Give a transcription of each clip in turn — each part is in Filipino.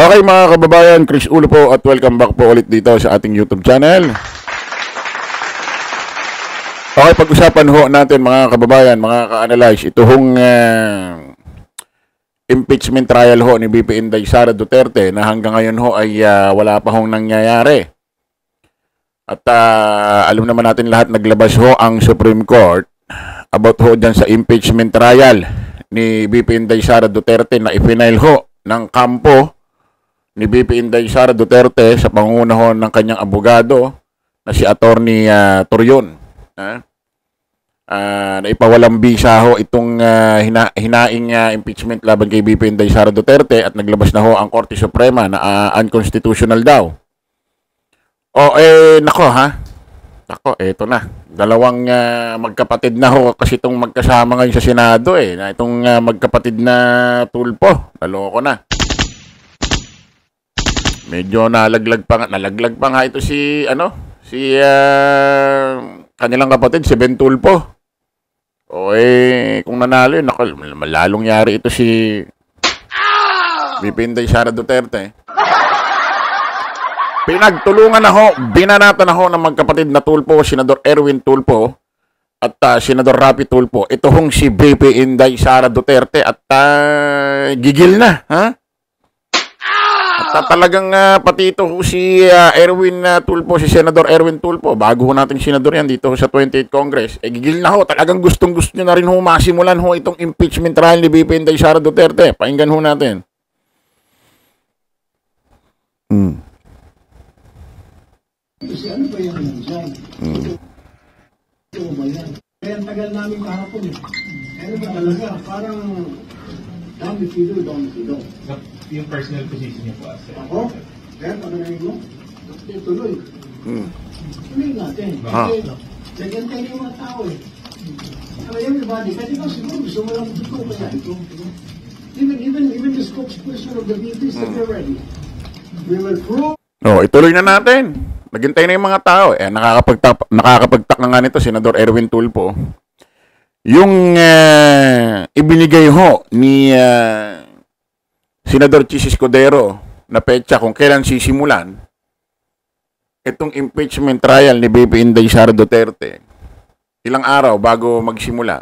Okay mga kababayan, Chris Ulo po at welcome back po ulit dito sa ating YouTube channel. Okay, pag-usapan ho natin mga kababayan, mga ka-analyze, ito hong impeachment trial ho ni VP Inday Sara Duterte na hanggang ngayon ho ay wala pa hong nangyayari. At alam naman natin lahat, naglabas ho ang Supreme Court about ho dyan sa impeachment trial ni VP Inday Sara Duterte na ipinail ho ng kampo ni VP Inday Sara Duterte sa pangunguna ho ng kanyang abogado na si Attorney Torion. Na ipawalang bisa ho itong hinaing impeachment laban kay VP Inday Sara Duterte at naglabas na ho ang Korte Suprema na unconstitutional daw. Nako ha. Nako, eto na. Dalawang magkapatid na ho kasi itong magkasama ngayon sa Senado na itong magkapatid na tulpo. Naloko na. Medyo nalaglag pa nga ito si kanilang kapatid si Ben Tulpo. Kung nanalo yun, lalong yari ito si VP Inday Sara Duterte. Pinagtulungan na ho, binanata na ho ng magkapatid na Tulpo, Senador Erwin Tulpo at Senador Rapi Tulpo. Ito hong si VP Inday Sara Duterte at gigil na, ha? At talagang pati ito si Erwin Tulpo, si Senador Erwin Tulpo, bago ho nating senador yan dito sa 28th Congress, gigil na ho, talagang gustong-gusto nyo na rin ho masimulan ho itong impeachment trial ni VP Inday Sara Duterte. Pakinggan ho natin. Kasi ano ba yan dyan? Ito ba yan? Kaya ang tagal namin kahapon Ano ba talaga? Parang dami fido. Yung personal position niya po as ako? Kaya pagkanayin mo? Tuloy. Tuloy natin. Nagantay yung mga tao Kaya everybody, kasi ba siguro gusto mo lang dito kaya ito. Even the spokesperson of the VP is ready. We will prove. Ituloy na natin. Naghintay na yung mga tao. Nakakapagtak na nga nito, Senador Erwin Tulpo. Yung ibinigay ho ni Senador Chis Escudero na petsa kung kailan sisimulan itong impeachment trial ni VP Inday Sara Duterte. Ilang araw bago magsimula.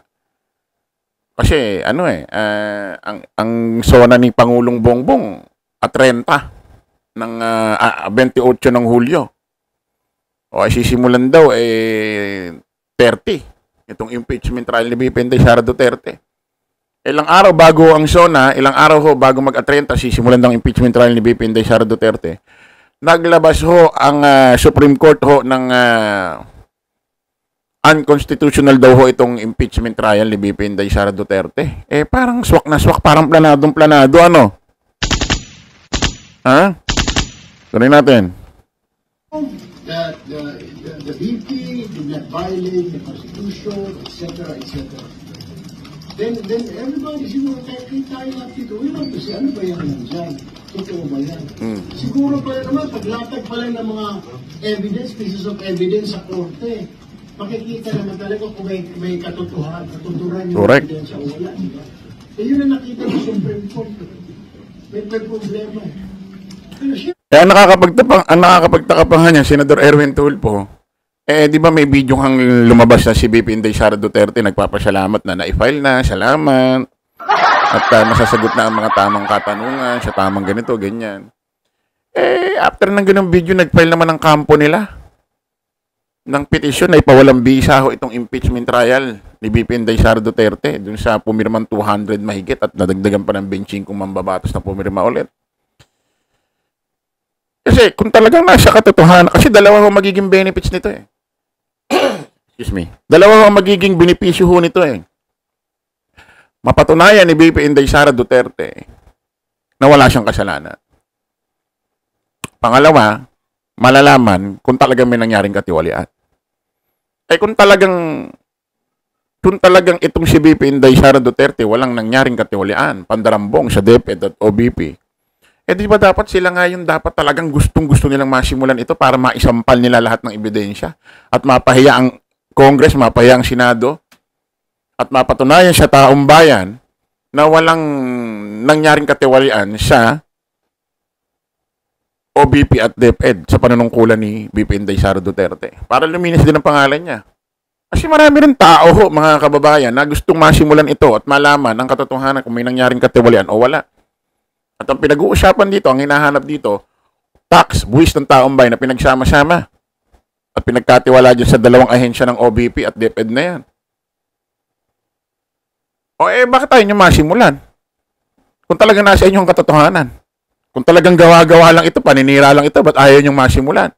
Kasi ang sona ni Pangulong Bongbong at 30 ng 28 ng Hulyo. Sisimulan daw 30 itong impeachment trial ni VP Inday Sara Duterte. Ilang araw bago ang SONA, ilang araw ho bago mag-30 sisimulan ng impeachment trial ni VP Inday Sara Duterte. Naglabas ho ang Supreme Court ho ng unconstitutional daw ho itong impeachment trial ni VP Inday Sara Duterte. Parang swak na swak, parang planadong planado, ano? Ha? Tuloy natin. That the VP did not violate the Constitution, etc., etc. Then everybody siguro kahit tayo lang dito, we want to say, ano ba yan dyan? Totoo ba yan? Siguro pa naman, paglatag pa lang ng mga evidence, pieces of evidence sa korte, makikita naman talaga kung may katuturan yung evidence o wala. Yun ang nakita ng Supreme Court. May problema. Ang nakakapagtaka pa nga niya, Senador Erwin Tulpo, di ba may video kang lumabas na si VP Inday Sara Duterte, nagpapasalamat na na-file na, salamat, at masasagot na ang mga tamang katanungan, sa tamang ganito, ganyan. After ng ganung video, nag-file naman ang kampo nila ng petisyon na ipawalang bisa ho itong impeachment trial ni VP Inday Sara Duterte dun sa pumirmang 200 mahigit at nadagdagan pa ng 25 mambabatas na pumirma ulit. Kasi kung talagang nasa katotohanan, kasi dalawa ho magiging benefits nito Excuse me. Dalawa ho magiging benepisyo ho nito Mapatunayan ni VP Inday Sara Duterte na wala siyang kasalanan. Pangalawa, malalaman kung talagang may nangyaring katiwalian. Kung talagang itong si VP Inday Sara Duterte walang nangyaring katiwalian, pandarambong sa DepEd at OBP, di ba dapat sila nga yung dapat talagang gustong-gusto nilang masimulan ito para maisampal nila lahat ng ebidensya at mapahiya ang Congress, mapahiya ang Senado at mapatunayan sa taong bayan na walang nangyaring katiwalian sa OBP at DepEd sa panunungkulan ni VP Inday Sara Duterte. Para luminis din ang pangalan niya. Kasi marami rin tao, mga kababayan, na gustong masimulan ito at malaman ang katotohanan kung may nangyaring katiwalian o wala. At ang pinag-uusapan dito, ang hinahanap dito, tax, buwis ng taong bayan na pinagsama-sama. At pinagkatiwala dyan sa dalawang ahensya ng OBP at DepEd na yan. O bakit tayo nyo masimulan? Kung talagang nasa inyong katotohanan. Kung talagang gawa-gawa lang ito, paninira lang ito, ba't ayaw nyo masimulan?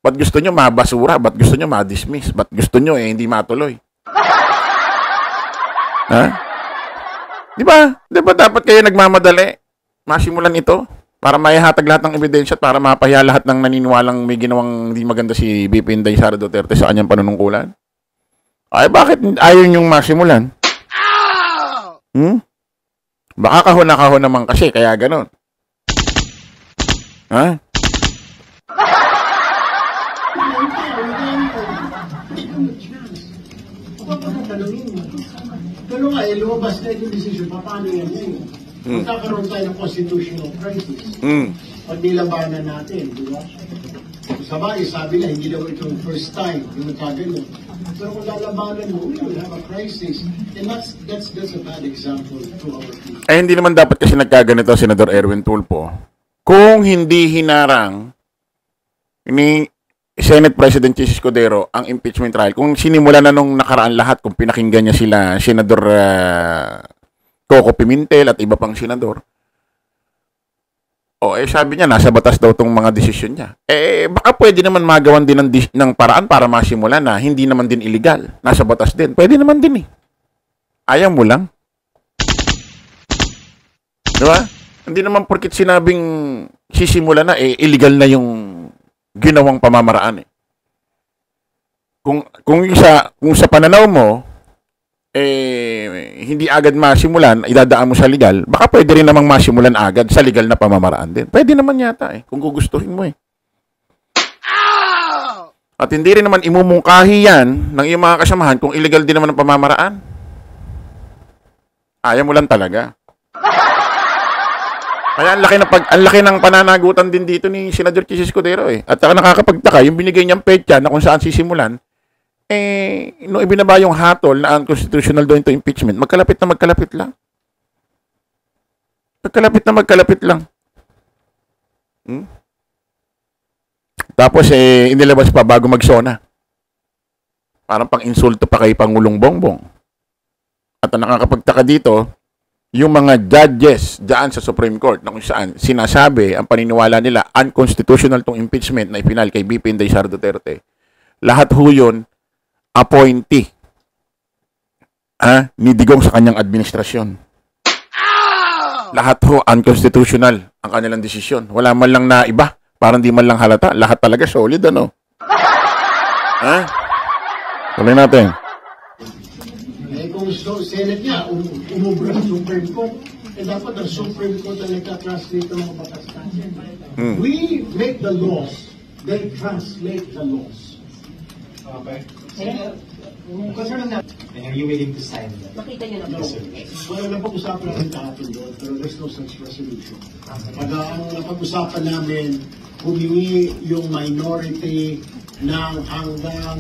Ba't gusto nyo mabasura? Ba't gusto nyo ma-dismiss? Ba't gusto nyo hindi matuloy? Ha? Di ba dapat kayo nagmamadali? Masimulan ito? Para maihatag lahat ng ebidensya at para mapahiya lahat ng naniniwalang may ginawang hindi maganda si VP Inday Sara Duterte sa kanyang panunungkulan? Ay, bakit ayaw nyong masimulan? Baka kahon naman kasi, kaya ganon. Ha? Pero nga, lumabas na yung decision, paano yan ngayon? Magkakaroon tayo ng constitutional crisis. Pag nilabanan natin, di ba? Sabay, sabi na, hindi daw ito first time yung nagkagano. Pero kung lalabanan mo, we will have a crisis. And that's a bad example to our people. Hindi naman dapat kasi nagkaganito, Senador Erwin Tulfo. Kung hindi hinarang ni Senate President Chis Escudero ang impeachment trial, kung sinimula na nung nakaraan lahat, kung pinakinggan niya sila, Senador Coco Pimentel at iba pang senador, sabi niya, nasa batas daw tong mga desisyon niya. Baka pwede naman magawan din ng paraan para masimulan na hindi naman din illegal. Nasa batas din. Pwede naman din eh. Ayaw mo lang. Diba? Hindi naman porkit sinabing sisimula na, illegal na yung ginawang pamamaraan eh. Kung sa pananaw mo, hindi agad masimulan, idadaan mo sa legal, baka pwede rin namang masimulan agad sa legal na pamamaraan din. Pwede naman yata kung gugustuhin mo At hindi rin naman imumungkahi yan ng iyong mga kasamahan kung illegal din naman ang pamamaraan. Ayaw mo lang talaga. Kaya ang laki ng pananagutan din dito ni Senador Chis Escudero At saka nakakapagtaka, yung binigay niyang petsa na kung saan sisimulan, nung ibinaba yung hatol na unconstitutional daw ito impeachment, magkalapit lang. Magkalapit lang. Tapos, inilabas pa bago magsona. Parang pang-insulto pa kay Pangulong Bongbong. At ang nakakapagtaka dito, yung mga judges dyan sa Supreme Court na kung saan sinasabi ang paniniwala nila unconstitutional tong impeachment na ipinal kay VP Inday Sara Duterte. Lahat ho yun appointee ni Digong sa kanyang administrasyon. Lahat ho unconstitutional ang kanilang desisyon. Wala man lang na iba. Parang di man lang halata. Lahat talaga solid, ano? Tuloy natin. Kung Senate niya, umubra ang Supreme Court, dapat ang Supreme Court ang nagka-translate ng mga batas natin. We make the laws, they translate the laws. Okay. Are you willing to sign that? Nakita niyo na No. po. Well, napag-usapan natin kahapon doon, pero there's no such resolution. Pag ang napag-usapan namin, humingi yung minority ng hanggang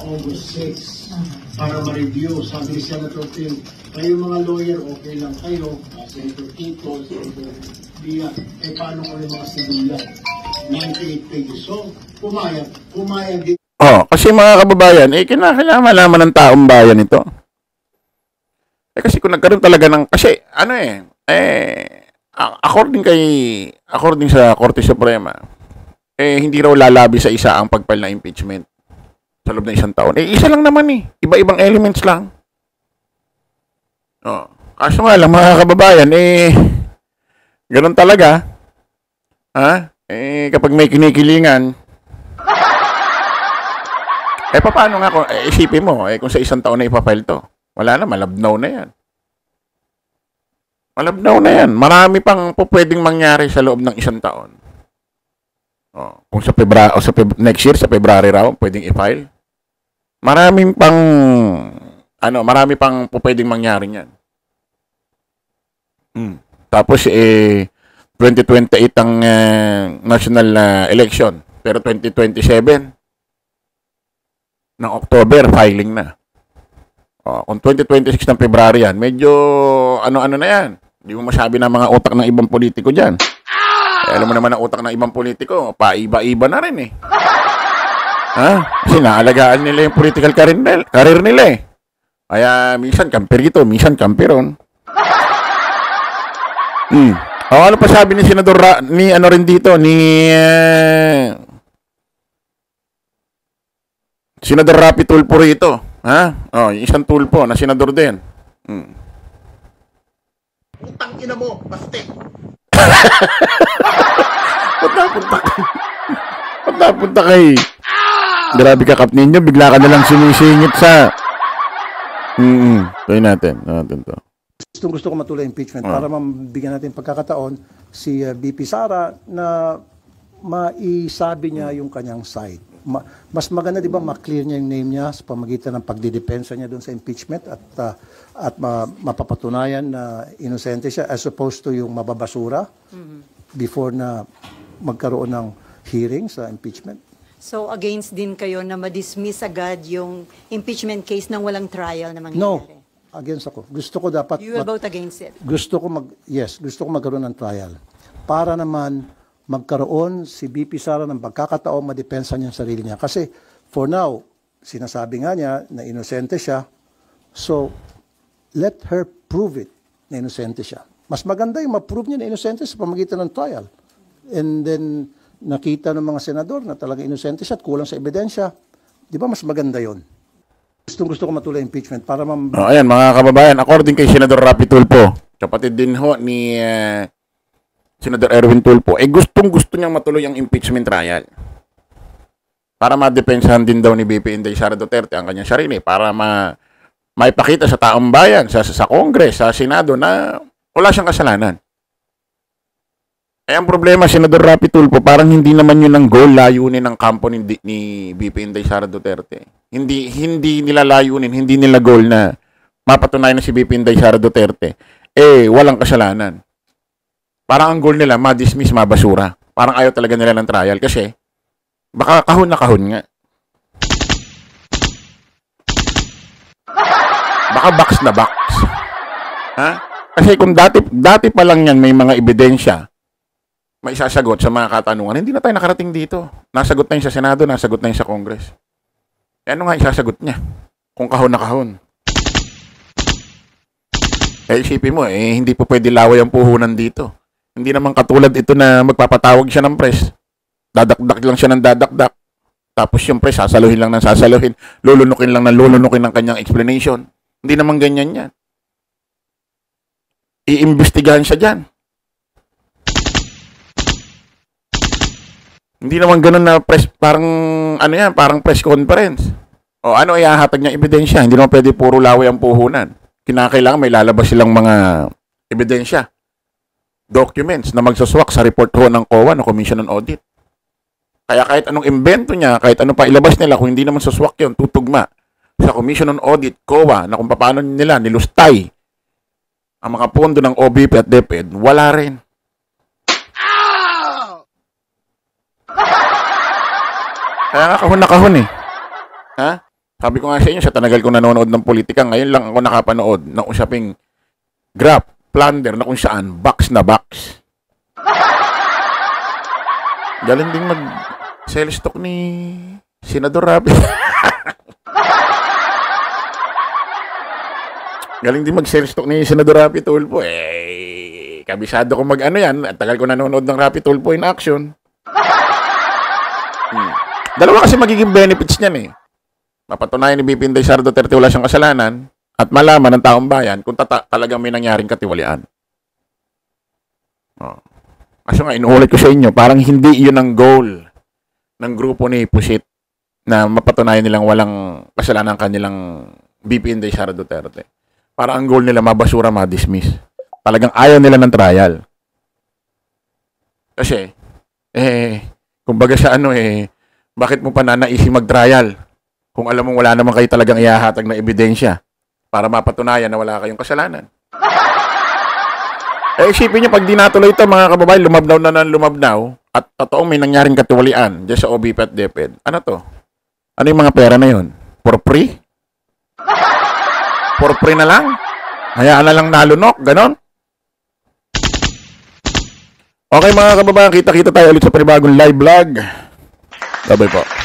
August 6 para ma-review. Sabi ni Senator Tim, kayo mga lawyer, okay lang kayo. Senator Tito, Senator Dia, paano ko yung mga civilian? 98 pages. So, pumayag din. Kasi mga kababayan, kinakailangan malaman ng taong bayan ito. Kasi kung nagkaroon talaga ng, according sa Korte Suprema, hindi raw lalabi sa isa ang pagpile na impeachment sa loob ng isang taon. Isa lang naman iba-ibang elements lang. Kaso nga lang mga kababayan, ganun talaga. Kapag may kinikilingan, paano nga kung isipin mo, kung sa isang taon na ipapile to? Wala na, malabnaw na yan. Marami pang pwedeng mangyari sa loob ng isang taon. Kung sa next year, sa February raw, pwedeng i-file. Marami pang pwedeng mangyari niyan. Tapos, 2028 ang national election. Pero 2027 ng October, filing na. Kung 2026 ng February yan, medyo ano-ano na yan. Hindi mo masabi na mga utak ng ibang politiko dyan. Alam mo naman ang utak ng ibang politiko, paiba-iba na rin eh. Kasi naalagaan nila yung political career nila eh. Kaya minsan kamper ito, minsan kamperon. Ano pa sabi ni Senador ni ano rin dito ni Senador Rapi Tulfo rito, yung isang tulpo na senador din. Utang ina mo, baste. Ba't napunta kay grabe ka kap ninyo, bigla ka na lang sumisingit sa Tuloy natin to. Gusto ko matuloy impeachment para mabigyan natin pagkakataon si BP Sara na maisabi niya yung kanyang side. Mas maganda 'di ba ma-clear niya yung name niya sa pamagitan ng pagdidepensa niya doon sa impeachment at mapapatunayan na inosente siya as opposed to yung mababasura before na magkaroon ng hearing sa impeachment. So against din kayo na ma-dismiss agad yung impeachment case nang walang trial na mangyayari? No, against ako. Gusto ko dapat You will vote against it? Gusto ko magkaroon ng trial para naman magkaroon si BP Sara ng pagkakataon madepensa niya ang sarili niya. Kasi for now, sinasabi nga niya na inosente siya. So, let her prove it na inosente siya. Mas maganda yung ma-prove niya na inosente sa pamagitan ng trial. And then, nakita ng mga senador na talagang inosente siya at kulang sa ebidensya. Di ba mas maganda yon? Gusto ko matuloy impeachment para ayan, mga kababayan, according kay Senador Rapi Tulfo, kapatid din ho ni Senador Erwin Tulfo, gustong-gusto niyang matuloy ang impeachment trial. Para madepensahan din daw ni BP Inday Sara Duterte ang kanyang sarili, para maipakita sa taong bayan, sa Congress, sa Senado na wala siyang kasalanan. Ang problema, Senador Rapi Tulfo, parang hindi naman yun ang goal, layunin ng kampo ni BP Inday Sara Duterte. Hindi nila layunin, hindi nila goal na mapatunayan na si BP Inday Sara Duterte. Walang kasalanan. Parang ang goal nila, ma-dismiss, mabasura. Parang ayaw talaga nila ng trial kasi baka kahon na kahon nga. Baka box na box. Kasi kung dati pa lang yan may mga ebidensya, may isasagot sa mga katanungan, hindi na tayo nakarating dito. Nasagot na yun sa Senado, nasagot na yun sa Congress. Ano nga isasagot niya? Kung kahon na kahon. Isipin mo, hindi po pwede laway ang puhunan dito. Hindi naman katulad ito na magpapatawag siya ng press. Dadakdak lang siya ng dadakdak. Tapos yung press, sasaluhin lang ng sasaluhin. Lulunukin lang ng lulunukin ng kanyang explanation. Hindi naman ganyan yan. Iimbestigahan siya dyan. Hindi naman ganun na press, parang parang press conference. Ano iahatag niya ebidensya? Hindi naman pwede puro laway ang puhunan. Kinakailangan may lalabas silang mga ebidensya. Documents na magsaswak sa report ho ng COA, ng Commission on Audit. Kaya kahit anong invento niya, kahit ano pa ilabas nila, kung hindi naman saswak yun, tutugma sa Commission on Audit, COA, na kung paano nila nilustay ang mga pondo ng OBP at DepEd, wala rin. Kaya nga kahon na kahon eh. Sabi ko nga sa inyo, sa tanagal kong nanonood ng politika, ngayon lang ako nakapanood ng usaping graph, plunder na kung saan, box na box. Galing din mag-sell stock ni Senador Rapi. Galing din mag-sell stock ni Senador Rapi Tulfo. Kabisado ko mag-ano yan. At tagal ko nanonood ng Rapi Tulfo in action. Dalawa kasi magiging benefits niyan eh. Mapatunayan ni BP Inday Sara Duterte wala siyang kasalanan at malaman ng taong bayan kung talagang may nangyaring katiwalian. Kaso nga, inuulit ko sa inyo, parang hindi yun ang goal ng grupo ni Pusit na mapatunayan nilang walang kasalanan kanilang BP Inday Sara Duterte. Parang ang goal nila mabasura, ma-dismiss. Talagang ayaw nila ng trial. Kasi, kumbaga sa bakit mo pa nanaising mag-trial kung alam mong wala naman kayo talagang ihahatag na ebidensya para mapatunayan na wala kayong kasalanan? Isipin nyo, pag di natuloy ito, mga kababayan, lumabnaw na ng lumabnaw, at totoong may nangyaring katiwalian dyan sa OBP at DepEd. Ano to? Ano yung mga pera na yun? For free? For free na lang? Hayaan na lang nalunok, ganon? Okay mga kababayan, kita-kita tayo ulit sa panibagong live vlog. Bye-bye po.